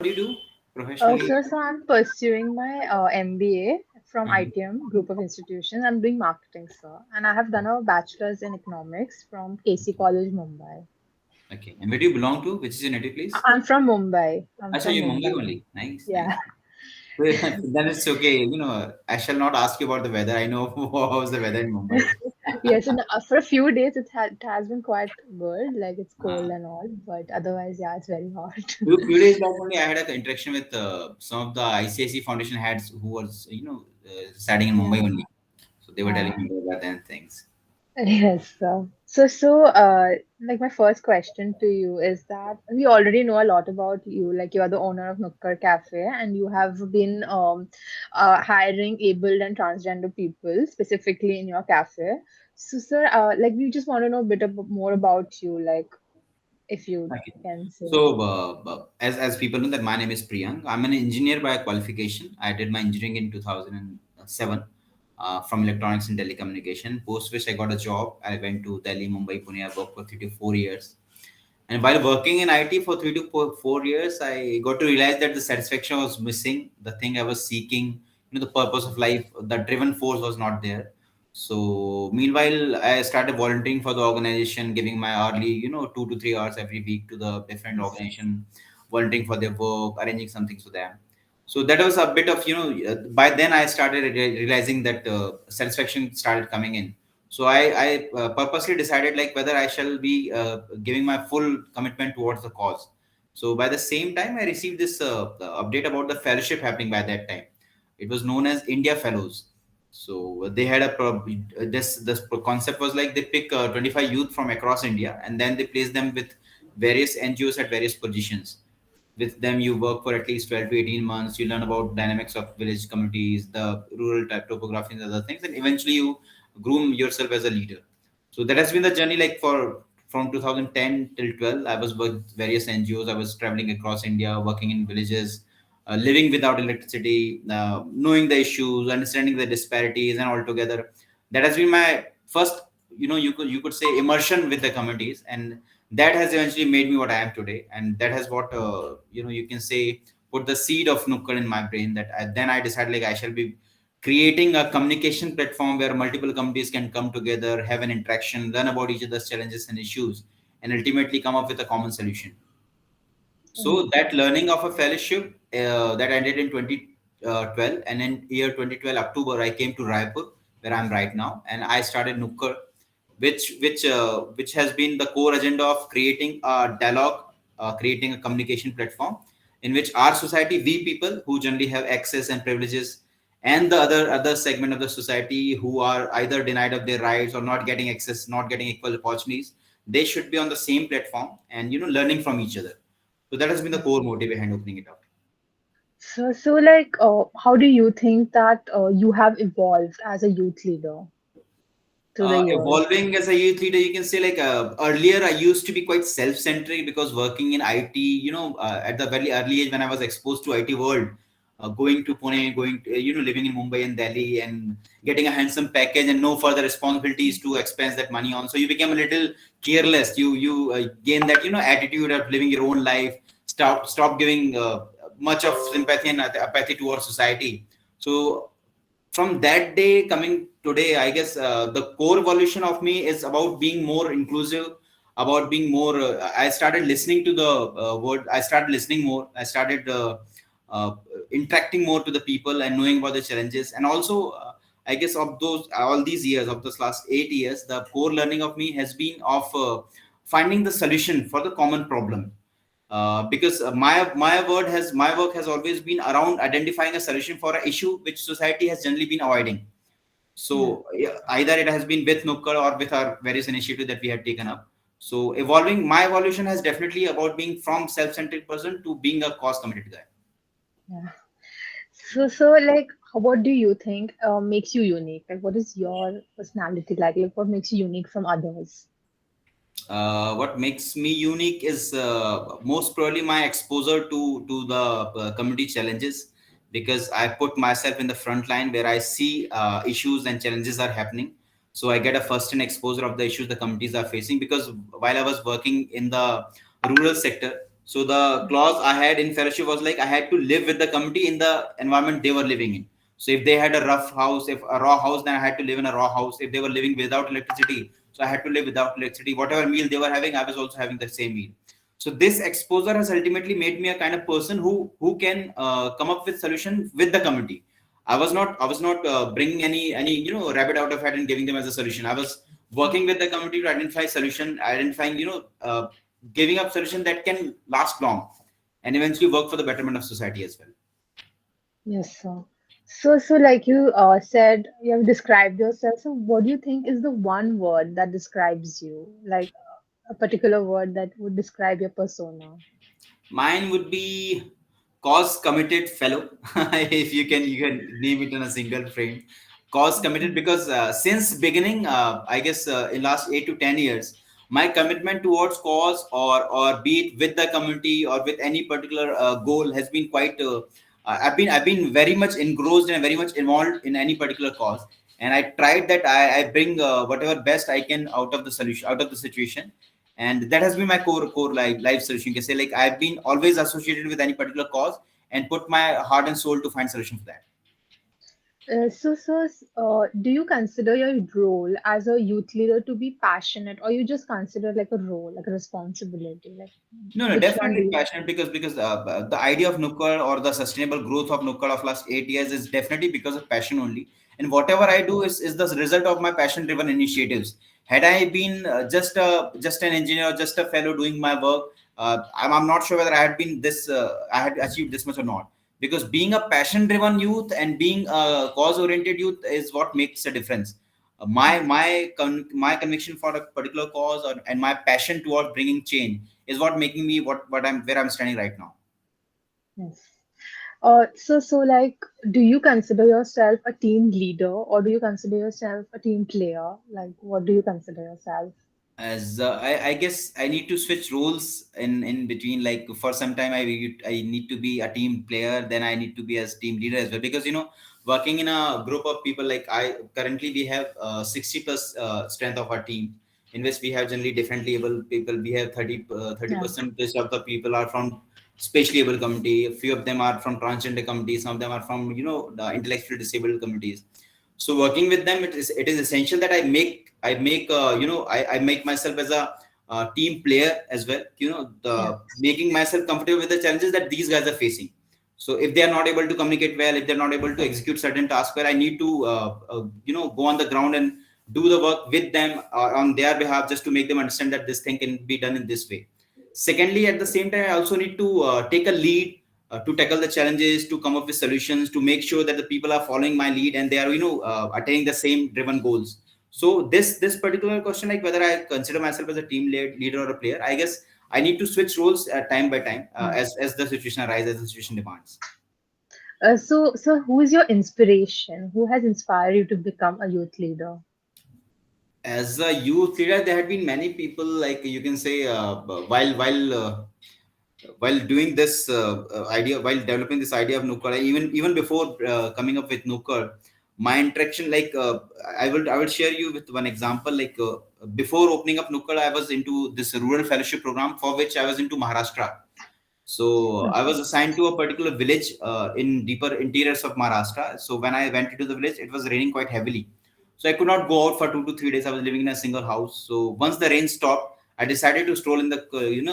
do you do professionally? So I'm pursuing my MBA from Mhm. ITM Group of Institutions. I'm doing marketing, sir, and I have done a bachelor's in economics from KC College, Mumbai. Okay. And where do you belong to? Which is your native place? I'm from Mumbai. I'm I saw from you Mumbai Mumbai. only. Nice, nice. Yeah. Then it's okay. I shall not ask you about the weather. I know how's the weather in Mumbai. Yes, and for a few days it has been quite good. Like it's cold Uh, and all, but otherwise, yeah, it's very hot. few days back only, I had an interaction with some of the ICIC Foundation heads who was, studying in Mumbai Yeah. only. So they were telling Yeah. me about that and things. Yes, sir. Like my first question to you is that we already know a lot about you. Like you are the owner of Nukkar Cafe, and you have been hiring abled and transgender people specifically in your cafe. So, sir, like we just want to know a bit more about you. Like, if you Okay. can say. So, as people know that my name is Priyank. I'm an engineer by qualification. I did my engineering in 2007 from electronics and telecommunication. Post which I got a job. I went to Delhi, Mumbai, Pune. I worked for 3 to 4 years. And while working in IT for 3 to 4 years, I got to realize that the satisfaction was missing. The thing I was seeking, the purpose of life, the driven force was not there. So meanwhile, I started volunteering for the organization, giving my early, 2 to 3 hours every week to the different Yes. organization, volunteering for their work, arranging something for them. So that was a bit of, by then I started realizing that satisfaction started coming in. So I purposely decided like whether I shall be giving my full commitment towards the cause. So by the same time, I received this update about the fellowship happening by that time. It was known as India Fellows. So they had this concept was like they pick 25 youth from across India and then they place them with various NGOs at various positions. With them you work for at least 12 to 18 months, you learn about dynamics of village communities, the rural type topography and other things, and eventually you groom yourself as a leader. So that has been the journey, like for from 2010 till 12 I was with various NGOs. I was traveling across India, working in villages, living without electricity, knowing the issues, understanding the disparities, and all together that has been my first, you could say, immersion with the communities, and that has eventually made me what I am today, and that has what, you can say, put the seed of Nukkad in my brain. Then I decided like I shall be creating a communication platform where multiple companies can come together, have an interaction, learn about each other's challenges and issues, and ultimately come up with a common solution. So Mm. that learning of a fellowship that ended in 2012, and in year 2012 October, I came to Raipur, where I'm right now, and I started Nukkar, which has been the core agenda of creating a dialogue, creating a communication platform in which our society, we people who generally have access and privileges, and the other segment of the society who are either denied of their rights or not getting access, not getting equal opportunities, they should be on the same platform and learning from each other. So that has been the Yes. core motive behind opening it up. So like, how do you think that you have evolved as a youth leader through the years? Evolving as a youth leader, you can say, like, earlier I used to be quite self-centric because working in IT, at the very early age when I was exposed to IT world, going to Pune, living in Mumbai and Delhi, and getting a handsome package and no further responsibilities to expense that money on. So you became a little careless. You gain that attitude of living your own life. Stop giving much of sympathy and apathy towards society. So from that day coming today, I guess the core evolution of me is about being more inclusive, about being more, I started listening to the word, I started listening more, I started uh, interacting more to the people and knowing about the challenges. And also, I guess of those all these years, of this last 8 years, the core learning of me has been of finding the solution for the common problem, because my work has always been around identifying a solution for an issue which society has generally been avoiding. Yeah. So yeah, either it has been with Nukkad or with our various initiatives that we have taken up. So my evolution has definitely about being from self-centered person to being a cause committed guy. Yeah. So like, what do you think makes you unique? Like, what is your personality like? Like, what makes you unique from others? What makes me unique is most probably my exposure to the community challenges, because I put myself in the front line where I see issues and challenges are happening. So I get a first-hand exposure of the issues the communities are facing, because while I was working in the rural sector, So the clause I had in fellowship was like I had to live with the community in the environment they were living in. So if they had a rough house, if a raw house, then I had to live in a raw house. If they were living without electricity, so I had to live without electricity. Whatever meal they were having, I was also having the same meal. So this exposure has ultimately made me a kind of person who can come up with solution with the community. I was not bringing any rabbit out of hat and giving them as a solution. I was working with the community to identify solution, identifying giving up solution that can last long and eventually work for the betterment of society as well. Yes, sir. So like you said, you have described yourself. So what do you think is the one word that describes you? Like a particular word that would describe your persona? Mine would be cause committed fellow. If you can name it in a single frame. Cause committed Okay. because since beginning, I guess in last 8 to 10 years, my commitment towards cause or be it with the community or with any particular goal has been quite. I've been very much engrossed and very much involved in any particular cause, and I tried that I bring whatever best I can out of the solution out of the situation, and that has been my core life solution. You can say like I've been always associated with any particular cause and put my heart and soul to find solution for that. Do you consider your role as a youth leader to be passionate, or you just consider like a role, like a responsibility? Like No, which one do definitely you? passionate because the idea of Nukkad or the sustainable growth of Nukkad of last 8 years is definitely because of passion only. And whatever I do is the result of my passion-driven initiatives. Had I been just an engineer or just a fellow doing my work, I'm not sure whether I had been this I had achieved this much or not. Because being a passion-driven youth and being a cause-oriented youth is what makes a difference. My conviction for a particular cause and my passion towards bringing change is what making me what I'm where I'm standing right now. Yes. Like, do you consider yourself a team leader, or do you consider yourself a team player? Like, what do you consider yourself? As I guess I need to switch roles in between. Like for some time, I need to be a team player, then I need to be as team leader as well. Because working in a group of people, like I currently we have 60 plus strength of our team, in which we have generally differently able people. We have 30% of the people are from spatially able community. A few of them are from transgender communities. Some of them are from the intellectually disabled communities. So working with them, it is essential that I make myself as a team player as well, the Yeah. making myself comfortable with the challenges that these guys are facing. So if they are not able to communicate well, if they're not able to execute certain tasks well, I need to go on the ground and do the work with them on their behalf, just to make them understand that this thing can be done in this way. Secondly, at the same time, I also need to take a lead to tackle the challenges, to come up with solutions, to make sure that the people are following my lead and they are attaining the same driven goals. So this particular question, like whether I consider myself as a leader or a player, I guess I need to switch roles time by time, as the situation arises, as the situation demands. Who is your inspiration? Who has inspired you to become a youth leader? As a youth leader, there had been many people, like you can say, while doing this idea, while developing this idea of Nukkad, even before coming up with Nukkad, my interaction, like I will share you with one example. Like before opening up Nukkad, I was into this rural fellowship program for which I was into Maharashtra. So I was Okay. assigned to a particular village in deeper interiors of Maharashtra. So when I went into the village, it was raining quite heavily. So I could not go out for 2 to 3 days. I was living in a single house. So once the rain stopped, I decided to stroll in the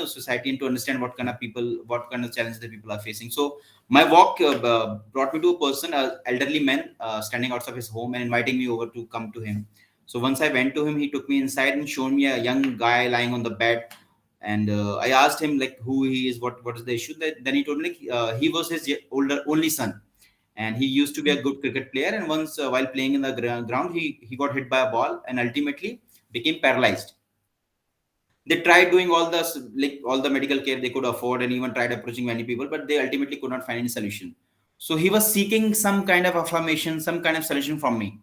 society and to understand what kind of people, what kind of challenges the people are facing. So my walk brought me to a person, an elderly man, standing outside his home and inviting me over to come to him. So once I went to him, he took me inside and showed me a young guy lying on the bed, and I asked him like who he is, what is the issue. Then he told me like he was his older only son, and he used to be a good cricket player. And once while playing in the ground, he got hit by a ball and ultimately became paralyzed. They tried doing all the medical care they could afford, and even tried approaching many people, but they ultimately could not find any solution. So he was seeking some kind of affirmation, some kind of solution from me.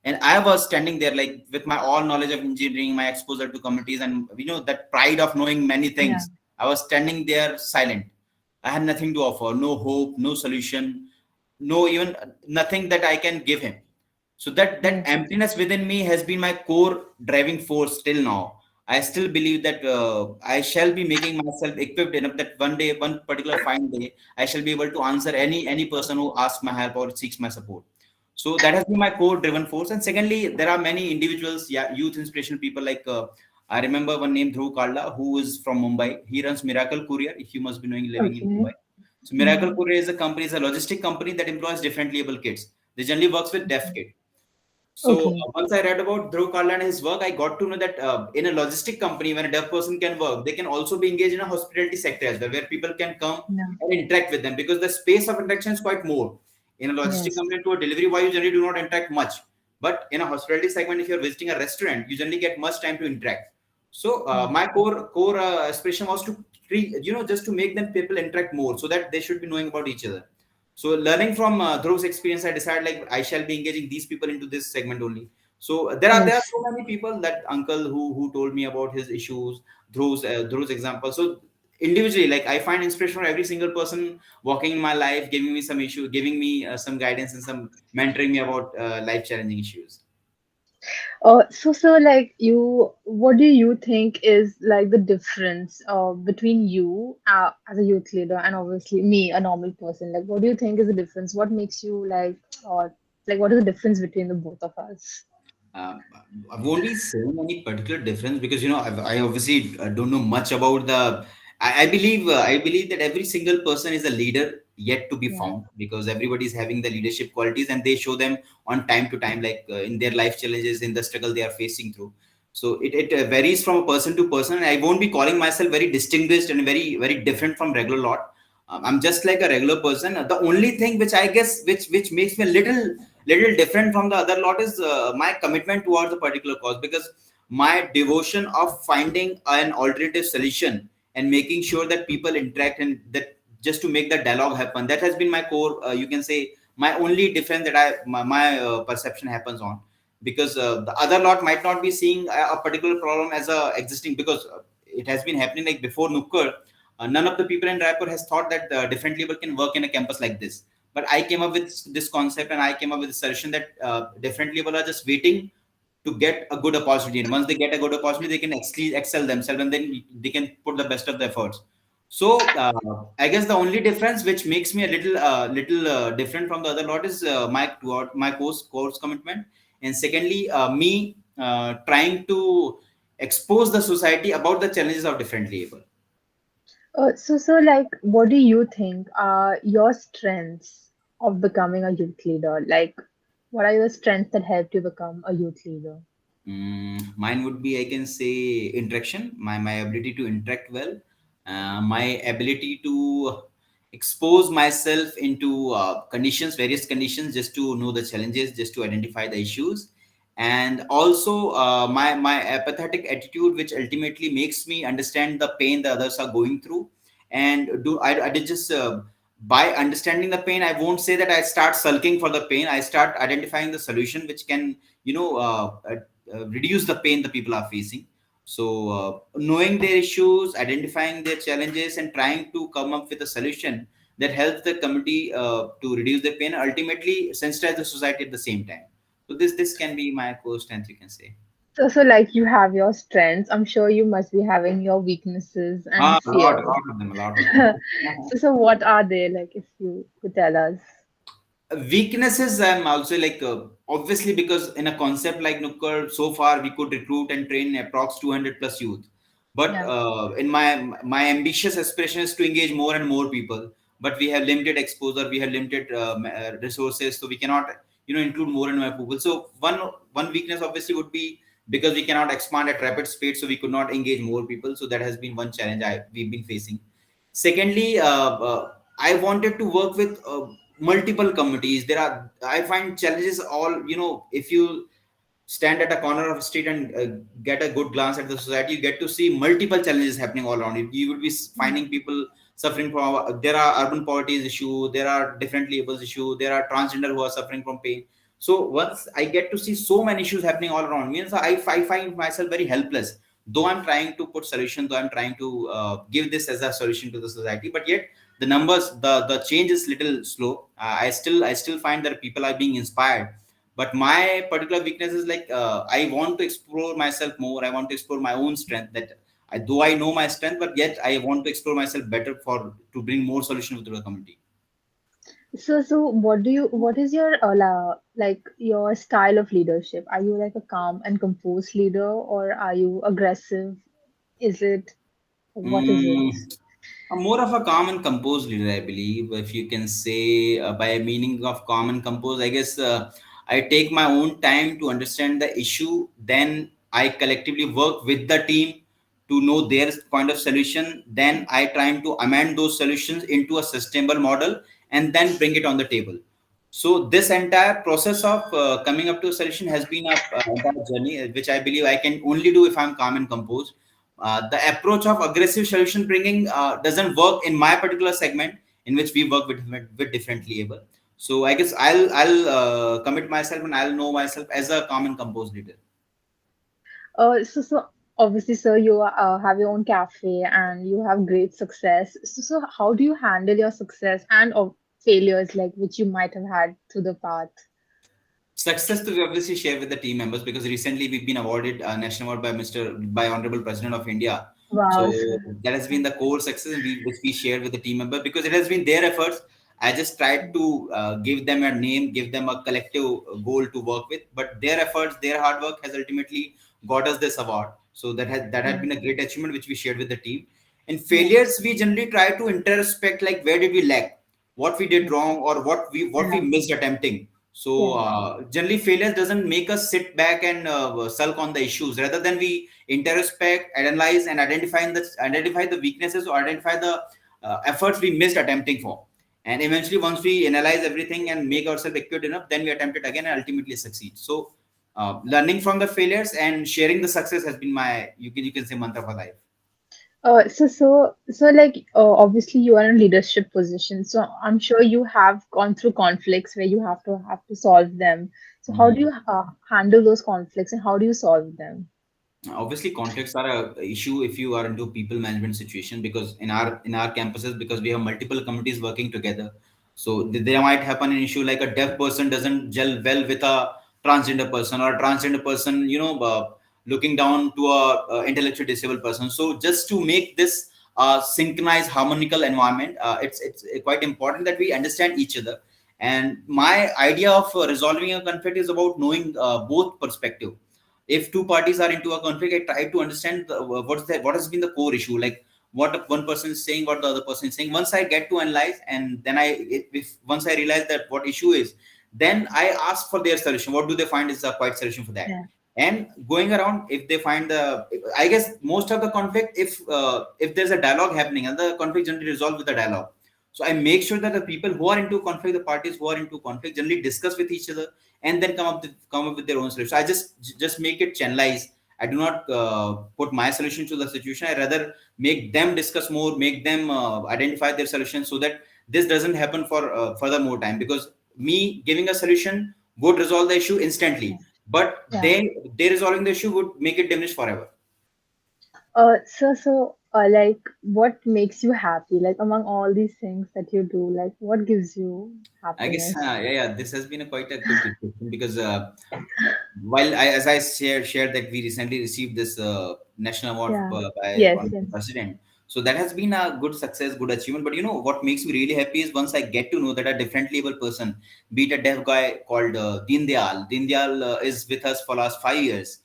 And I was standing there like with my all knowledge of engineering, my exposure to communities, and that pride of knowing many Yeah. things. I was standing there silent. I had nothing to offer, no hope, no solution, no even nothing that I can give him. So that Yes. emptiness within me has been my core driving force till now. I still believe that I shall be making myself equipped enough that one day, one particular fine day, I shall be able to answer any person who asks my help or seeks my support. So that has been my core driven force. And secondly, there are many individuals, yeah, youth inspirational people like I remember one named Dhruv Kalla, who is from Mumbai. He runs Miracle Courier. If you must be knowing, living in Okay. Mumbai. So Miracle Mm. Courier is a company, is a logistic company that employs differently able kids. They generally works with deaf kids. So Okay. once I read about Dhruv Kalla and his work, I got to know that in a logistic company, when a deaf person can work, they can also be engaged in a hospitality sector as well, where people can come Yeah. and interact with them because the space of interaction is quite more. In a logistic Yes. company, to a delivery boy, you generally do not interact much. But in a hospitality segment, if you're visiting a restaurant, you generally get much time to interact. So Yeah. my core aspiration was to just to make them people interact more, so that they should be knowing about each other. So learning from Dhruv's experience, I decided like I shall be engaging these people into this segment only. So there are Yes. so many people, that uncle who told me about his issues, Dhruv's example. So individually, like I find inspiration from every single person walking in my life, giving me some issue, giving me some guidance and some mentoring me about life challenging issues. So like what do you think is like the difference between you as a youth leader and obviously me, a normal person? Like, what do you think is the difference? What makes you or like, what is the difference between the both of us? Um, I won't be saying any particular difference because I obviously don't know much about the. I believe that every single person is a leader yet to be Yeah. found, because everybody is having the leadership qualities and they show them on time to time, like in their life challenges, in the struggle they are facing through. So it varies from a person to person, and I won't be calling myself very distinguished and very different from regular lot. I'm just like a regular person. The only thing which I guess which makes me a little different from the other lot is my commitment towards a particular cause, because my devotion of finding an alternative solution and making sure that people interact, and that just to make the dialogue happen, that has been my core, you can say, my only difference that my perception happens on. Because the other lot might not be seeing a particular problem as a existing, because it has been happening like before Nukkar. None of the people in Raipur has thought that different label can work in a campus like this. But I came up with this concept, and I came up with a solution that different people are just waiting to get a good opportunity. And once they get a good opportunity, they can actually excel themselves, and then they can put the best of the efforts. So I guess the only difference which makes me a little different from the other lot is my course commitment, and secondly me trying to expose the society about the challenges of differently able. So like, what do you think are your strengths of becoming a youth leader? Like, what are your strengths that helped you become a youth leader? Mine would be, I can say, interaction. My ability to interact well, my ability to expose myself into various conditions, just to know the challenges, just to identify the issues, and also my apathetic attitude, which ultimately makes me understand the pain the others are going through, and I did just. By understanding the pain, I won't say that I start sulking for the pain. I start identifying the solution which can, reduce the pain the people are facing. So knowing their issues, identifying their challenges, and trying to come up with a solution that helps the community to reduce the pain, ultimately sensitize the society at the same time. So this can be my core strength, you can say. So like you have your strengths. I'm sure you must be having your weaknesses and A lot, a fears. lot of them, a lot of them. So what are they like if you could tell us? Weaknesses, I'm also like, obviously, because in a concept like Nukkar, so far we could recruit and train approx 200 plus youth. But Yeah. in my ambitious aspiration is to engage more and more people. But we have limited exposure, we have limited resources, so we cannot include more and more people. So one weakness obviously would be, because we cannot expand at rapid speed, so we could not engage more people. So that has been one challenge we've been facing. Secondly, I wanted to work with multiple communities. I find challenges all, if you stand at a corner of a street and get a good glance at the society, you get to see multiple challenges happening all around you will be Yeah. finding people suffering from, there are urban poverty issue, there are different labels issue, there are transgender who are suffering from pain. So once I get to see so many issues happening all around me, so I find myself very helpless, though I'm trying to put solution, though I'm trying to give this as a solution to the society, but yet the numbers, the change is little slow. I still find that people are being inspired But my particular weakness is like, I want to explore myself more. I want to explore my own strength. That though I know my strength, but yet I want to explore myself better for to bring more solutions to the community. So what is your like your style of leadership? Are you like a calm and composed leader, or are you aggressive? Is it what is it? Mm, more of a calm and composed leader, I believe. If you can say by meaning of calm and composed, I guess I take my own time to understand the issue. Then I collectively work with the team to know their point of solution. Then I try to amend those solutions into a sustainable model and then bring it on the table. So this entire process of coming up to a solution has been a entire journey, which I believe I can only do if I'm calm and composed. The approach of aggressive solution bringing doesn't work in my particular segment in which we work with differently able. So I guess I'll commit myself and I'll know myself as a calm and composed leader. So obviously, sir, you have your own cafe and you have great success. So how do you handle your success and of failures like which you might have had through the path? Success to obviously share with the team members, because recently we've been awarded a national award by Honorable President of India. Wow, So sir. that has been the core success, and which we shared with the team member, because it has been their efforts. I just tried to give them a name, give them a collective goal to work with, but their efforts, their hard work has ultimately got us this award. So that had Yeah, been a great achievement which we shared with the team. In yeah, failures, we generally try to introspect, like where did we lack, what we did yeah, wrong, or what we yeah, missed attempting. So yeah, generally, failures doesn't make us sit back and sulk on the issues. Rather than we introspect, analyze, and identify the weaknesses, or identify the efforts we missed attempting for. And eventually, once we analyze everything and make ourselves equipped enough, then we attempt it again and ultimately succeed. So learning from the failures and sharing the success has been my, you can say, mantra for life. so like obviously you are in a leadership position, so I'm sure you have gone through conflicts where you have to solve them. So how do Mhm. you handle those conflicts and how do you solve them? Obviously conflicts are a issue if you are into people management situation, because in our campuses, because we have multiple communities working together. So there might happen an issue like a deaf person doesn't gel well with a transgender person, or a transgender person looking down to a intellectually disabled person. So just to make this synchronized harmonical environment, it's quite important that we understand each other. And my idea of resolving a conflict is about knowing both perspective. If two parties are into a conflict, I try to understand what has been the core issue, like what one person is saying, what the other person is saying. Once I get to analyze, and then if once I realize that what issue is, then I ask for their solution. What do they find is a quite solution for that? Yeah, And going around, if they find the, I guess most of the conflict, if there's a dialogue happening, and the conflict generally resolved with the dialogue. So I make sure that the people who are into conflict, the parties who are into conflict, generally discuss with each other and then come up with their own solution. I just make it channelize. I do not put my solution to the situation. I rather make them discuss more, make them identify their solution, so that this doesn't happen for further more time. Because me giving a solution would resolve the issue yeah, instantly, but yeah. they resolving the issue would make it diminish forever. Like, what makes you happy? Like, among all these things that you do, like, what gives you I guess, happiness? yeah, this has been a quite a good discussion, because while as I shared that we recently received this national award Yeah. by Yes, Honorable yes. President. So that has been a good success, good achievement. But what makes me really happy is once I get to know that a differently able person, be it a deaf guy called Deen Dayal is with us for last 5 years.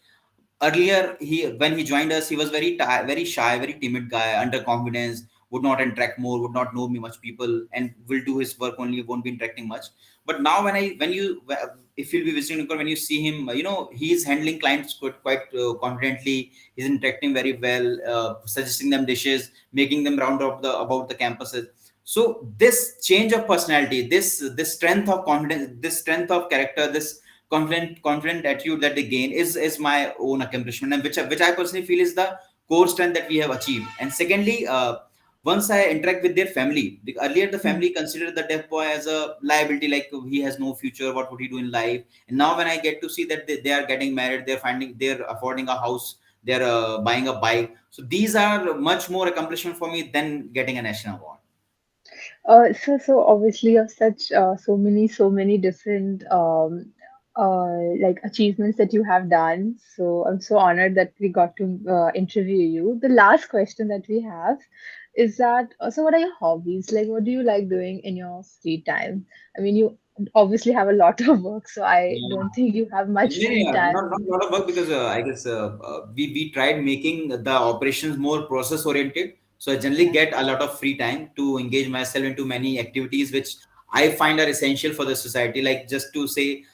Earlier, when he joined us, he was very shy, very timid guy, underconfidence, would not interact more, would not know me much people, and will do his work only, won't be interacting much. But now, if you'll be visiting Nukkar, when you see him, he is handling clients quite confidently. He's interacting very well, suggesting them dishes, making them round up about the campuses. So this change of personality, this strength of confidence, this strength of character, this confident attitude that they gain is my own accomplishment, and which I personally feel is the core strength that we have achieved. And secondly, once I interact with their family, earlier the Yeah. family considered the deaf boy as a liability, like he has no future, what would he do in life? And now when I get to see that they are getting married, they're affording a house, they're buying a bike. So these are much more accomplishment for me than getting a national award. So obviously you have such so many different like achievements that you have done. So I'm so honored that we got to interview you. The last question that we have is that so what are your hobbies? Like what do you like doing in your free time? I mean, you obviously have a lot of work, so I Yeah. don't think you have much Yeah, free yeah, time. not a lot of work because I guess we tried making the operations more process oriented. So I generally Yeah. get a lot of free time to engage myself into many activities which I find are essential for the society. Like just to say,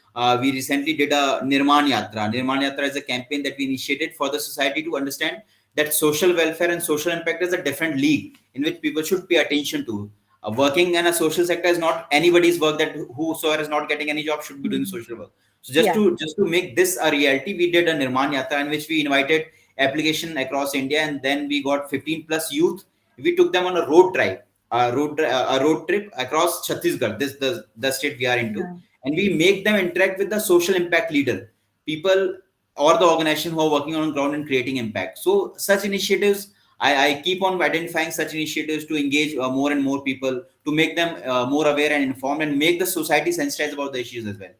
we recently did a Nirman Yatra. Nirman Yatra is a campaign that we initiated for the society to understand that social welfare and social impact is a different league in which people should pay attention to. Working in a social sector is not anybody's work, that whosoever is not getting any job should be doing Mhm. social work. So Yeah. just to make this a reality, we did a Nirman Yatra in which we invited application across India, and then we got 15 plus youth. We took them on a road drive, a road trip across Chhattisgarh, this the state we are into, Yeah. and we make them interact with the social impact leader, people or the organization who are working on ground and creating impact. So such initiatives, I keep on identifying such initiatives to engage more and more people, to make them more aware and informed, and make the society sensitized about the issues as well.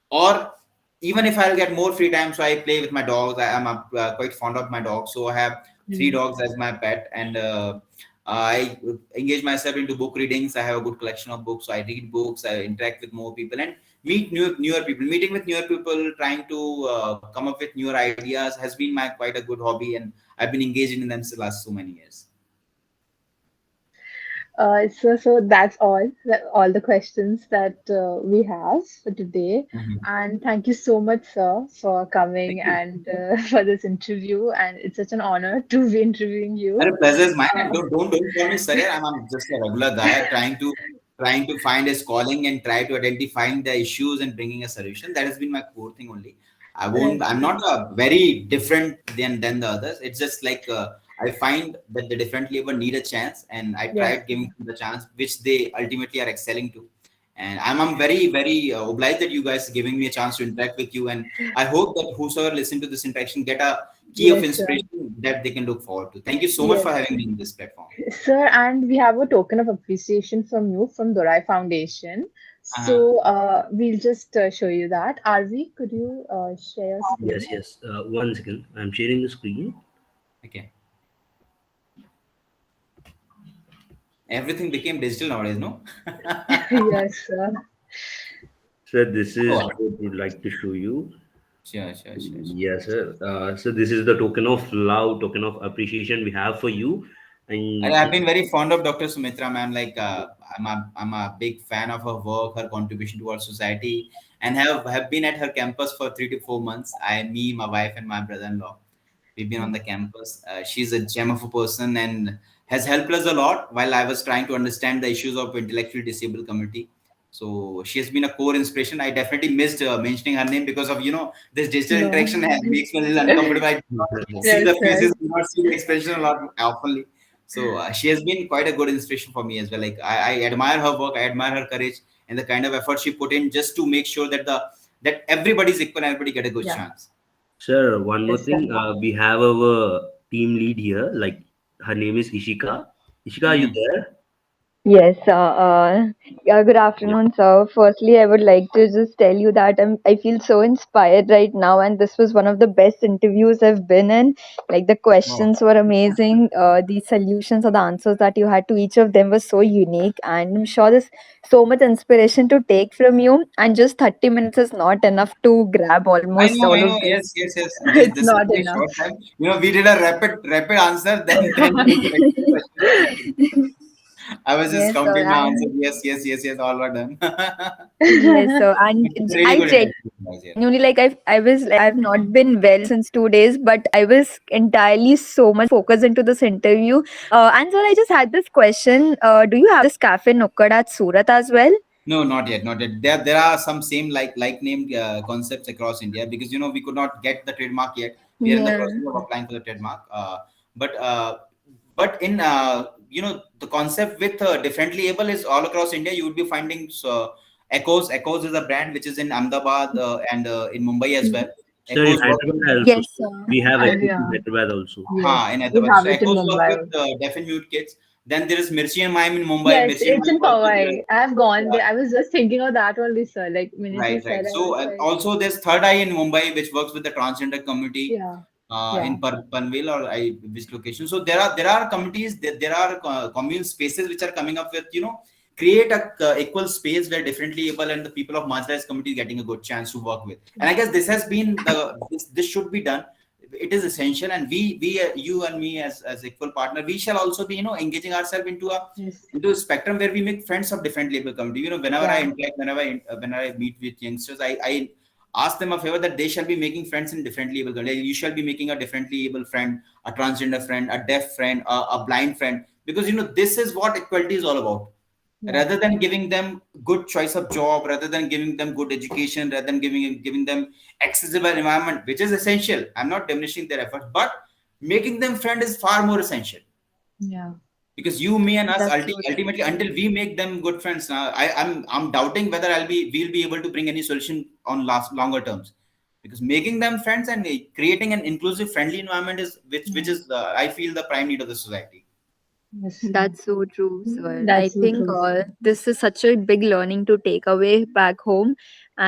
Or even if I'll get more free time, so I play with my dogs. Quite fond of my dogs, so I have three Mhm. dogs as my pet, and I engage myself into book readings. I have a good collection of books, so I read books, I interact with more people, and meet newer people. Meeting with newer people, trying to come up with newer ideas has been my quite a good hobby, and I've been engaging in them for the last so many years. So that's all the questions that we have for today. Mhm. And thank you so much, sir, for Thank coming you. and for this interview. And it's such an honor to be interviewing And you. a pleasure is mine. And Uh, don't call me sir. Yeah. I'm just a regular guy trying to find his calling and try to identifying the issues and bringing a solution. That has been my core thing only. I won't. right. I'm not very different than the others. It's just like I find that the different labor need a chance, and I Yes. tried giving them the chance which they ultimately are excelling to. And I'm very obliged that you guys are giving me a chance to interact with you. And I hope that whosoever listen to this interaction get a key of Yes, sir. inspiration that they can look forward to. Thank you so much for Yes. having me in this platform. Sir, and we have a token of appreciation from you from DORAI Foundation. Uh-huh. So we'll just show you that. Arvi, could you share your Yes, screen? yes. One second. I'm sharing the screen. Okay. Everything became digital nowadays, no? Yes, sir. So this Go is on. what we'd like to show you. Sure. Yes, sir. So this is the token of love, token of appreciation we have for you. And I've been very fond of Dr. Sumitra, ma'am. Like, I'm a big fan of her work, her contribution towards society, and have been at her campus for 3 to 4 months. Me, my wife, and my brother-in-law. We've been on the campus. She's a gem of a person and has helped us a lot while I was trying to understand the issues of intellectually disabled community. So she has been a core inspiration. I definitely missed mentioning her name because of this digital No. interaction makes me a little uncomfortable. I do not see No, the sir. faces, do not see the expression a lot oftenly. So she has been quite a good inspiration for me as well. Like I admire her work, I admire her courage and the kind of effort she put in just to make sure that that everybody's equal and everybody get a good Yeah. chance. sir, one more Yes, sir. thing. We have our team lead here. Like her name is Ishika. Ishika, are you Mhm. there? Yes, yeah, good Yeah. afternoon, sir. Firstly, I would like to just tell you that I feel so inspired right now, and this was one of the best interviews I've been in. Like, the Oh. questions were amazing. The solutions or the answers that you had to each of them were so unique, and I'm sure there's so much inspiration to take from you. And just 30 minutes is not enough to grab almost I all know. of this. Yes. It's This is not very enough. short time. We did a rapid answer, then we collected questions. I was just Yes, sir. counting my answer. And Yes. All are done. yes, sir. And Really I good genuinely interaction, guys. Yeah. like I've not been well since 2 days, but I was entirely so much focused into this interview. And so I just had this question. Do you have this cafe Nukkad at Surat as well? No, not yet. There are some same like named concepts across India because we could not get the trademark yet. We are in the Yeah. process of applying for the trademark. But in the concept with differently able is all across India. You would be finding Echoes. Echoes is a brand which is in Ahmedabad and in Mumbai as well. Sir, in Echoes work with Hyderabad also. Yes, sir. We have And Echoes yeah, in Hyderabad also. yes, in we Hyderabad. have So it in Echoes work with Mumbai. deaf and mute kids. Then there is Mirchi and Mime in Mumbai. Yes, Mirchi and it's Mime in also there. Powai. I have gone there. I was just thinking of that only, sir. Like, minute you Right, right. said, I So was like, also there's Third Eye in Mumbai, which works with the transgender community yeah, in yeah, Panvel or which location. So there are communities, there are commune spaces which are coming up with create a equal space where differently able and the people of marginalized community getting a good chance to work with. And I guess this has been this should be done. It is essential, and we you and me as equal partner, we shall also be engaging ourselves yes, into a spectrum where we make friends of different label community. Whenever I yeah, interact, whenever I meet with youngsters, I ask them a favor that they shall be making friends in differently able community. You shall be making a differently able friend, a transgender friend, a deaf friend, a blind friend, because this is what equality is all about. yeah, Rather than giving them good choice of job, rather than giving them good education, rather than giving them accessible environment, which is essential. I'm not diminishing their efforts, but making them friend is far more essential, yeah, because you, me, and us That's so ultimately, true. until we make them good friends, now I'm doubting whether we'll be able to bring any solution on longer terms, because making them friends and creating an inclusive friendly environment is which yeah, is I feel the prime need of the society. yes, sir. That's so true, sir. I That's so think true, sir. this is such a big learning to take away back home.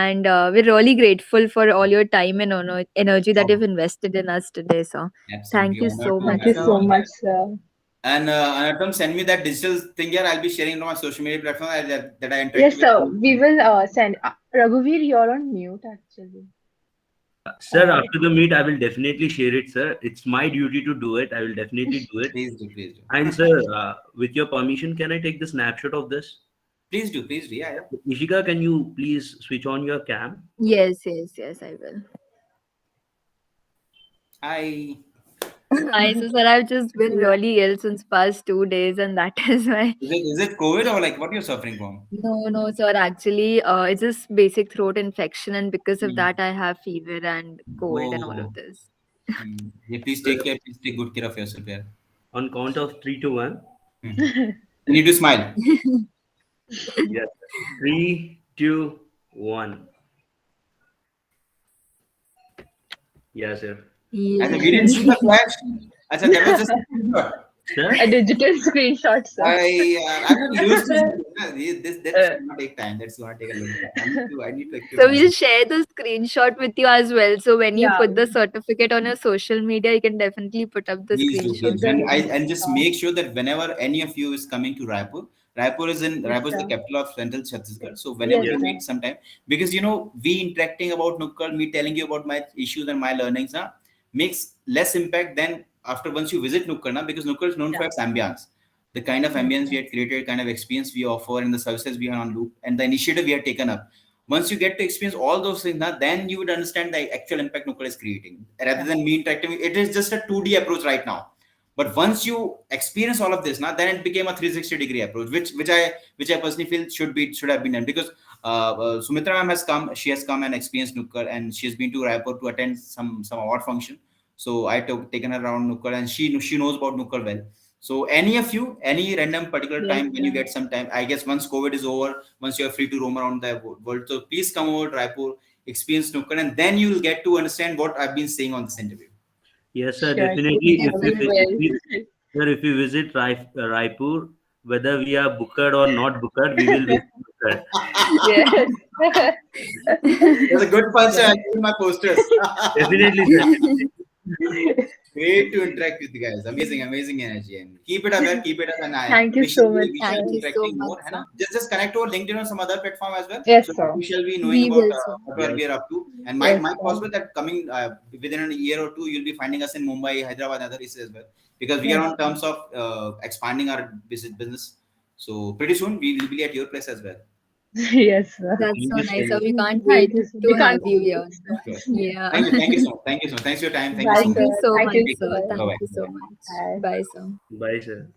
And we're really grateful for all your time and energy that you've Oh, invested in us today, sir. absolutely Thank you honored so to Thank much, you have you so sir. on much, that. sir. And Anupam, send me that digital thing here. I'll be sharing it on my social media platform that I interacted Yes, with sir. We you. will send. Raghuveer, you're on mute, actually. Sir, Uh, after the meet, I will definitely share it, sir. It's my duty to do it. I will definitely do it. Please do, please do. And sir, with your permission, can I take the snapshot of this? Please do, please do. Yeah, yeah. Nishika, can you please switch on your cam? Yes, yes, yes, I will. Hi. Hi, so sir, I've just been really ill since past 2 days, and that is why. Is it COVID or like what you're suffering from? No, no, sir. Actually, it's just basic throat infection, and because of Hmm. that, I have fever and cold and all Oh. of this. Yeah, please take care. Please take good care of yourself. Yeah. On count of 3 to 1. Hmm. You need to smile. Yes. 3, 2, 1. Yes, sir. I said Yeah. we didn't see the flash. I said that was just a screenshot. Sir? a digital screenshot, sir. I'm not used to this. That's Uh, gonna take time. That's gonna take a little time. I need to equip So we'll myself. share the screenshot with you as well. So when you yeah, put the certificate on your social media, you can definitely put up the Please do, screenshot please with do. the with And it. link. and just make sure that whenever any of you is coming to Raipur, Yes, Raipur is the sir. capital of Central Chhattisgarh. So whenever Yes, we Yes. sir. meet sometime, because we interacting about Nukkad, me telling you about my issues and my learnings, makes less impact than after once you visit Nukkad, because Nukkad is known Yeah. for its ambience. The kind of Yes, ambience we sir. had created, kind of experience we offer, and the services we are on loop, and the initiative we have taken up. Once you get to experience all those things, then you would understand the actual impact Nukkad is creating. Rather Yeah. than me interacting, it is just a 2D approach right now, but once you experience all of this, now then it became a 360-degree approach, which I personally feel should have been done, because Sumitra ma'am has come. She has come and experienced Nukkar, and she has been to Raipur to attend some award function. So I took taken her around Nukkar, and she knows about Nukkar well. So any of you, any random particular Yes, time when you sir. get some time, I guess once COVID is over, once you are free to roam around the world, so please come over to Raipur, experience Nukkar, and then you will get to understand what I've been saying on this interview. Yes, sir. Sure, sure. Definitely. I will. Sir, if we visit Raipur, whether we are booked or not booked, we will visit booked. Yes. That's a good punch. Sure. I give my posters. Definitely, sir. Great to interact with you guys. Amazing, amazing energy. And keep it up, man. Keep it up. And Thank you we shall so much, be we shall Thank be sir. you so interacting much, more. sir. Just connect over LinkedIn or some other platform as well. Yes, So sir. we shall be knowing We about will, sir. what Yes. we are up to. And might Yes, might sir. possible that coming within a year or two, you'll be finding us in Mumbai, Hyderabad, and other places as well. Because we are Yes, on sir. terms of expanding our business. So pretty soon we will be at your place as well. Yes, sir. That's Thank so you nice. so So much. we can't Thank wait you. So to we can't have you wait. here. Sure. Yeah. Thank you so much. Thank you so much. Thanks for your time. Thank you Bye, so Thank much. sir. you so Thank much, you, Take care. sir. sir. Bye Thank bye. you Bye so bye. much. Bye. Bye, sir. Bye, sir.